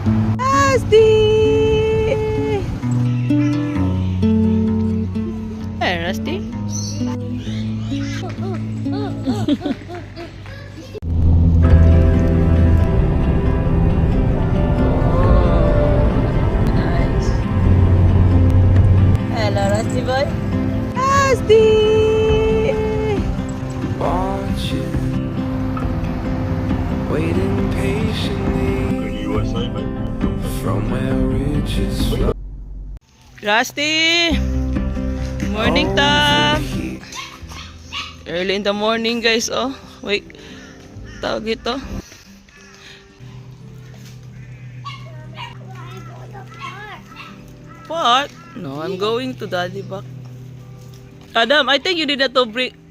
Rusty! Hey, Rusty. Nice. Hello, Rusty boy. Rusty! Watching, waiting patiently from where riches flow. Rusty! Morning time! Early in the morning guys, oh. Wait. Tawag ito. Park? No, I'm going to Daddy Back. Adam, I think you need to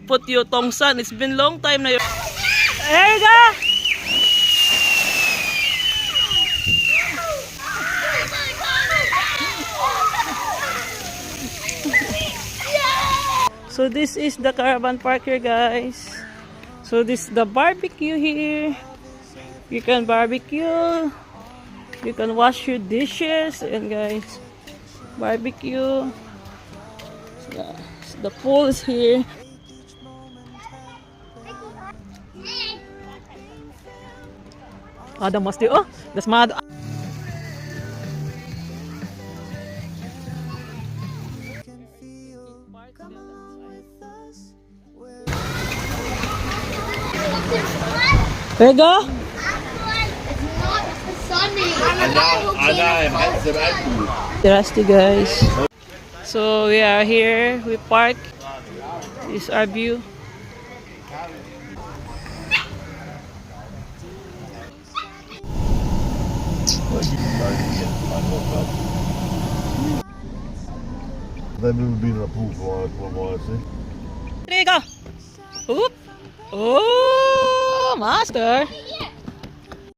put your tongsan. It's been long time na. There you go! So this is the caravan park here guys. So this is the barbecue here. You can barbecue. You can wash your dishes. And guys, barbecue. So, the pool is here. Ada masti oh, das mad. There you go. Rusty guys. So we are here. We park. This is our view. They've never been in a pool for what I see. There you go. Oop. Oh, master.